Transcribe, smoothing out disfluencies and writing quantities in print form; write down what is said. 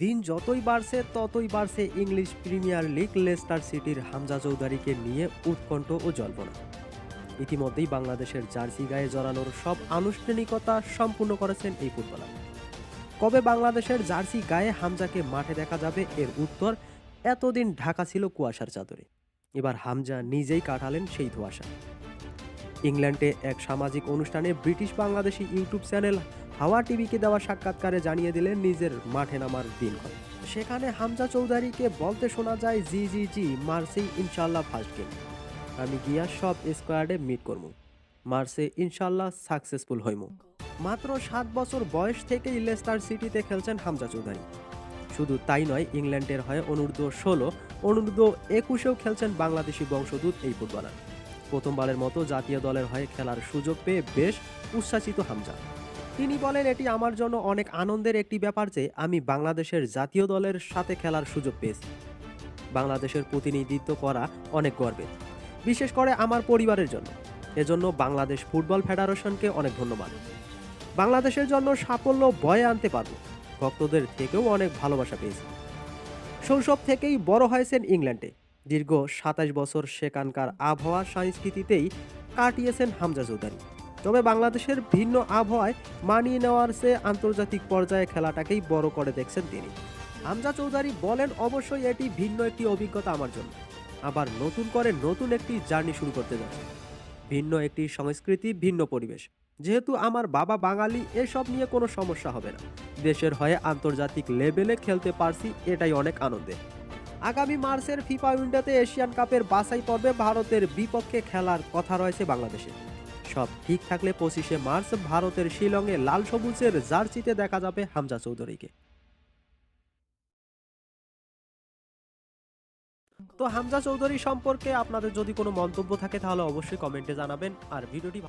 দিন যতই বাড়ছে ইংলিশ প্রিমিয়ার লিগ লেস্টার সিটির হামজা চৌধুরীকে নিয়ে উৎকণ্ঠ ও জল্পনা। ইতিমধ্যেই বাংলাদেশের জার্সি গায়ে জড়ানোর সব আনুষ্ঠানিকতা সম্পূর্ণ করেছেন এই ফুটবলার। কবে বাংলাদেশের জার্সি গায়ে হামজাকে মাঠে দেখা যাবে এর উত্তর এতদিন ঢাকা ছিল কুয়াশার চাদরে। এবার হামজা নিজেই কাটালেন সেই ধোঁয়াশা। ইংল্যান্ডে এক সামাজিক অনুষ্ঠানে ব্রিটিশ বাংলাদেশি ইউটিউব চ্যানেল হাওয়া টিভিকে দেওয়া সাক্ষাৎকারে জানিয়ে দিলেন নিজের মাঠে নামার দিনক্ষণ। সেখানে হামজা চৌধুরীকে বলতে শোনা যায়, জি জি জি মার্সেই ইনশাল্লাহ ফার্স্ট গেম, আমি গিয়া সব স্কোয়াডে মিট করবো, মার্সে ইনশাল্লাহ সাকসেসফুল হইমু। মাত্র 7 বছর বয়স থেকেই লেস্টার সিটিতে খেলছেন হামজা চৌধুরী। শুধু তাই নয়, ইংল্যান্ডের হয়ে অনূর্ধ্ব-16, অনূর্ধ্ব-21-এও খেলছেন বাংলাদেশি বংশোদ্ভূত এই ফুটবলার। প্রথমবারের মতো জাতীয় দলের হয়ে খেলার সুযোগ পেয়ে বেশ উচ্ছ্বাসিত হামজা। তিনি বলেন, এটি আমার জন্য অনেক আনন্দের একটি ব্যাপার যে আমি বাংলাদেশের জাতীয় দলের সাথে খেলার সুযোগ পেয়েছি। বাংলাদেশের প্রতিনিধিত্ব করা অনেক গর্বের, বিশেষ করে আমার পরিবারের জন্য। এজন্য বাংলাদেশ ফুটবল ফেডারেশনকে অনেক ধন্যবাদ। বাংলাদেশের জন্য সাফল্য বয়ে আনতে পারব। ভক্তদের থেকেও অনেক ভালোবাসা পেয়েছি। শৈশব থেকেই বড় হয়েছেন ইংল্যান্ডে। দীর্ঘ 27 বছর সেখানকার আবহাওয়া সংস্কৃতিতেই কাটিয়েছেন হামজা চৌধুরী। তবে বাংলাদেশের ভিন্ন আবহাওয়ায় মানিয়ে নেওয়ার চেয়ে আন্তর্জাতিক পর্যায়ে খেলাটাকেই বড় করে দেখছেন তিনি। হামজা চৌধুরী বলেন, অবশ্যই এটি ভিন্ন একটি অভিজ্ঞতা আমার জন্য। আবার নতুন একটি জার্নি শুরু করতে যাচ্ছে। ভিন্ন একটি সংস্কৃতি, ভিন্ন পরিবেশ। যেহেতু আমার বাবা বাঙালি, এসব নিয়ে কোনো সমস্যা হবে না। দেশের হয়ে আন্তর্জাতিক লেভেলে খেলতে পারছি, এটাই অনেক আনন্দের। আগামী মার্চের ফিফা উইন্ডোতে এশিয়ান কাপের বাছাই পর্বে ভারতের বিপক্ষে খেলার কথা রয়েছে বাংলাদেশে। সব ঠিক থাকলে 25শে মার্চ ভারতের শিলংয়ে লাল সবুজের জার্সিতে দেখা যাবে হামজা চৌধুরীকে। তো হামজা চৌধুরী সম্পর্কে আপনাদের যদি কোনো মন্তব্য থাকে তাহলে অবশ্যই কমেন্টে জানাবেন। আর ভিডিওটি